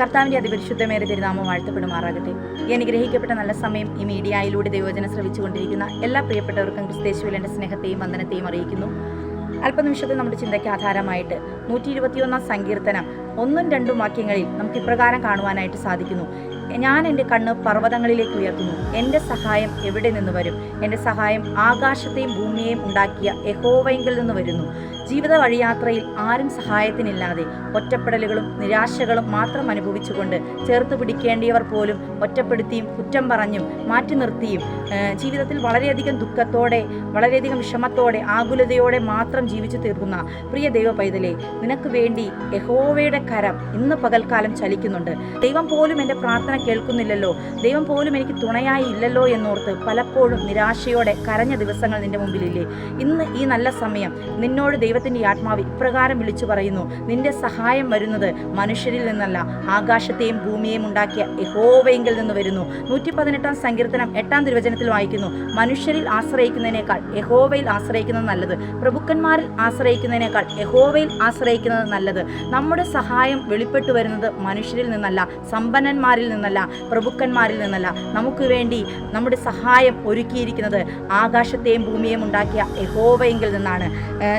കർത്താവിൻ്റെ അതിപരിശുദ്ധമേറിയ തിരുനാമം വാഴ്ത്തപ്പെടുമാറാകട്ടെ. ഈ അനുഗ്രഹിക്കപ്പെട്ട നല്ല സമയം ഈ മീഡിയയിലൂടെ ദൈവവചനം ശ്രവിച്ചുകൊണ്ടിരിക്കുന്ന എല്ലാ പ്രിയപ്പെട്ടവർക്കും ക്രിസ്തയേശുവിൽ എൻ്റെ സ്നേഹത്തെയും വന്ദനത്തെയും അറിയിക്കുന്നു. അല്പനിമിഷത്തിൽ നമ്മുടെ ചിന്തയ്ക്ക് ആധാരമായിട്ട് 121 സങ്കീർത്തനം 1-2 വാക്യങ്ങളിൽ നമുക്ക് ഇപ്രകാരം കാണുവാനായിട്ട് സാധിക്കുന്നു. ഞാൻ എൻ്റെ കണ്ണ് പർവ്വതങ്ങളിലേക്ക് ഉയർത്തുന്നു, എൻ്റെ സഹായം എവിടെ നിന്ന് വരും? എൻ്റെ സഹായം ആകാശത്തെയും ഭൂമിയെയും ഉണ്ടാക്കിയ യഹോവയിങ്കൽ നിന്ന് വരുന്നു. ജീവിത വഴിയാത്രയിൽ ആരും സഹായത്തിനില്ലാതെ ഒറ്റപ്പെടലുകളും നിരാശകളും മാത്രം അനുഭവിച്ചുകൊണ്ട് ചേർത്ത് പിടിക്കേണ്ടിയവർ പോലും ഒറ്റപ്പെടുത്തിയും കുറ്റം പറഞ്ഞും മാറ്റി നിർത്തിയും ജീവിതത്തിൽ വളരെയധികം ദുഃഖത്തോടെ, വളരെയധികം വിഷമത്തോടെ, ആകുലതയോടെ മാത്രം ജീവിച്ചു തീർക്കുന്ന പ്രിയ ദൈവ പൈതലേ, നിനക്ക് വേണ്ടി യഹോവയുടെ കരം ഇന്ന് പകൽക്കാലം ചലിക്കുന്നുണ്ട്. ദൈവം പോലും എൻ്റെ പ്രാർത്ഥന കേൾക്കുന്നില്ലല്ലോ, ദൈവം പോലും എനിക്ക് തുണയായി ഇല്ലല്ലോ എന്നോർത്ത് പലപ്പോഴും നിരാശയോടെ കരഞ്ഞ ദിവസങ്ങൾ നിന്റെ മുമ്പിലില്ലേ? ഇന്ന് ഈ നല്ല സമയം നിന്നോട് ദൈവത്തിൻ്റെ ആത്മാവ് ഇപ്രകാരം വിളിച്ചു പറയുന്നു, നിന്റെ സഹായം വരുന്നത് മനുഷ്യരിൽ നിന്നല്ല, ആകാശത്തെയും ഭൂമിയെയും ഉണ്ടാക്കിയ യഹോവയിങ്കൽ നിന്ന് വരുന്നു. 118 സങ്കീർത്തനം 8 തിരുവചനത്തിൽ വായിക്കുന്നു, മനുഷ്യരിൽ ആശ്രയിക്കുന്നതിനേക്കാൾ യഹോവയിൽ ആശ്രയിക്കുന്നത് നല്ലത്, പ്രഭുക്കന്മാരിൽ ആശ്രയിക്കുന്നതിനേക്കാൾ യഹോവയിൽ ആശ്രയിക്കുന്നത് നല്ലത്. നമ്മുടെ സഹായം വെളിപ്പെട്ടു വരുന്നത് മനുഷ്യരിൽ നിന്നല്ല, സമ്പന്നന്മാരിൽ നിന്നല്ല, പ്രഭുക്കന്മാരിൽ നിന്നല്ല. നമുക്ക് വേണ്ടി നമ്മുടെ സഹായം ഒരുക്കിയിരിക്കുന്നത് ആകാശത്തെയും ഭൂമിയെയും ഉണ്ടാക്കിയ യഹോവയിങ്കൽ നിന്നാണ്.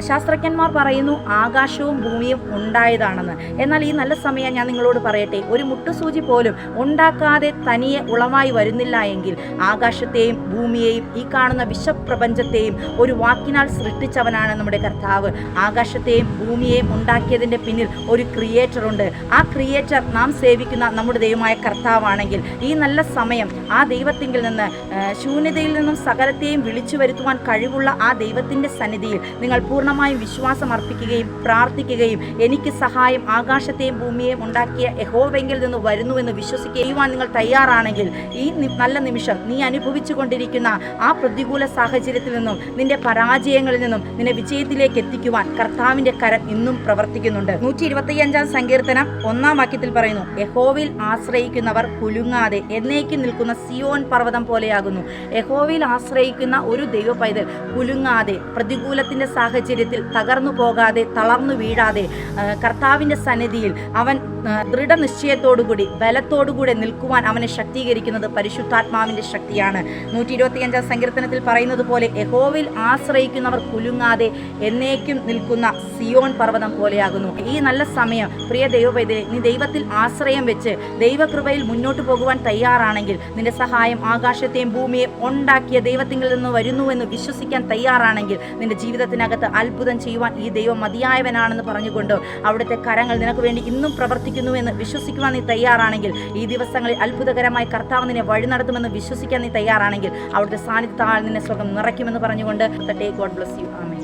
ശാസ്ത്രജ്ഞന്മാർ പറയുന്നു ആകാശവും ഭൂമിയും ഉണ്ടായതാണെന്ന്. എന്നാൽ ഈ നല്ല സമയം ഞാൻ നിങ്ങളോട് പറയട്ടെ, ഒരു മുട്ടുസൂചി പോലും ഉണ്ടാക്കാതെ തനിയെ ഉളവായി വരുന്നില്ല എങ്കിൽ ആകാശത്തെയും ഭൂമിയെയും ഈ കാണുന്ന വിശ്വപ്രപഞ്ചത്തെയും ഒരു വാക്കിനാൽ സൃഷ്ടിച്ചവനാണ് നമ്മുടെ കർത്താവ്. ആകാശത്തെയും ഭൂമിയെയും ഉണ്ടാക്കിയതിൻ്റെ പിന്നിൽ ഒരു ക്രിയേറ്റർ ഉണ്ട്. ആ ക്രിയേറ്റർ നാം സേവിക്കുന്ന നമ്മുടെ ദൈവമായ കർത്താവാണെങ്കിൽ ഈ നല്ല സമയം ആ ദൈവത്തിങ്കിൽ നിന്ന്, ശൂന്യതയിൽ നിന്നും സകലത്തെയും വിളിച്ചു വരുത്തുവാൻ കഴിവുള്ള ആ ദൈവത്തിൻ്റെ സന്നിധിയിൽ നിങ്ങൾ പൂർണ്ണമായും വിശ്വാസം അർപ്പിക്കുകയും പ്രാർത്ഥിക്കുകയും എനിക്ക് സഹായം ആകാശത്തെയും ഭൂമിയെയും ഉണ്ടാക്കിയ യഹോവയിങ്കൽ നിന്ന് വരുന്നുവെന്ന് വിശ്വസിക്കുവാൻ നിങ്ങൾ തയ്യാറാണെങ്കിൽ ഈ നല്ല നിമിഷം നീ അനുഭവിച്ചു കൊണ്ടിരിക്കുന്ന ആ പ്രതികൂല സാഹചര്യത്തിൽ നിന്നും, നിന്റെ പരാജയങ്ങളിൽ നിന്നും നിന്നെ വിജയത്തിലേക്ക് എത്തിക്കുവാൻ കർത്താവിൻ്റെ കരം ഇന്നും പ്രവർത്തിക്കുന്നുണ്ട്. 125 സങ്കീർത്തനം 1 വാക്യത്തിൽ പറയുന്നു, യഹോവയിൽ ആശ്രയിക്കുന്നവർ കുലുങ്ങാതെ എന്നേക്കും നിൽക്കുന്ന സിയോൻ പർവ്വതം പോലെയാകുന്നു. യഹോവയിൽ ആശ്രയിക്കുന്ന ഒരു ദൈവ പൈതൽ കുലുങ്ങാതെ, പ്രതികൂലത്തിൻ്റെ സാഹചര്യത്തിൽ തകർന്നു പോകാതെ, തളർന്നു വീഴാതെ, കർത്താവിൻ്റെ സന്നിധിയിൽ അവൻ ദൃഢനിശ്ചയത്തോടുകൂടി ബലത്തോടുകൂടി നിൽക്കുവാൻ അവനെ ശക്തീകരിക്കുന്നത് പരിശുദ്ധാത്മാവിൻ്റെ ശക്തിയാണ്. 125 സങ്കീർത്തനത്തിൽ പറയുന്നത് പോലെ യഹോവയിൽ ആശ്രയിക്കുന്നവർ കുലുങ്ങാതെ എന്നേക്കും നിൽക്കുന്ന സിയോൻ പർവ്വതം പോലെയാകുന്നു. ഈ നല്ല സമയം പ്രിയ ദൈവപൈതലേ, നീ ദൈവത്തിൽ ആശ്രയം വെച്ച് ദൈവകൃപയിൽ മുന്നോട്ട് പോകുവാൻ തയ്യാറാണെങ്കിൽ, നിന്റെ സഹായം ആകാശത്തെയും ഭൂമിയെയും ഉണ്ടാക്കിയ ദൈവത്തിങ്കിൽ നിന്ന് വരുന്നുവെന്ന് വിശ്വസിക്കാൻ തയ്യാറാണെങ്കിൽ, നിന്റെ ജീവിതത്തിനകത്ത് അത്ഭുതം ചെയ്യുവാൻ ഈ ദൈവം മതിയായവനാണെന്ന് പറഞ്ഞുകൊണ്ട് അവിടുത്തെ കരങ്ങൾ നിനക്ക് വേണ്ടി ഇന്നും പ്രവർത്തിക്കുന്നുവെന്ന് വിശ്വസിക്കുവാൻ നീ തയ്യാറാണെങ്കിൽ, ഈ ദിവസങ്ങളിൽ അത്ഭുതകരമായി കർത്താവ് നിന്നെ വഴി നടത്തുമെന്ന് വിശ്വസിക്കാൻ നീ തയ്യാറാണെങ്കിൽ, അവിടുത്തെ സാന്നിധ്യത്താൽ നിന്നെ സ്വർഗ്ഗം നിറയ്ക്കുമെന്ന് പറഞ്ഞുകൊണ്ട് ഗോഡ് ബ്ലസ് യു. ആമേൻ.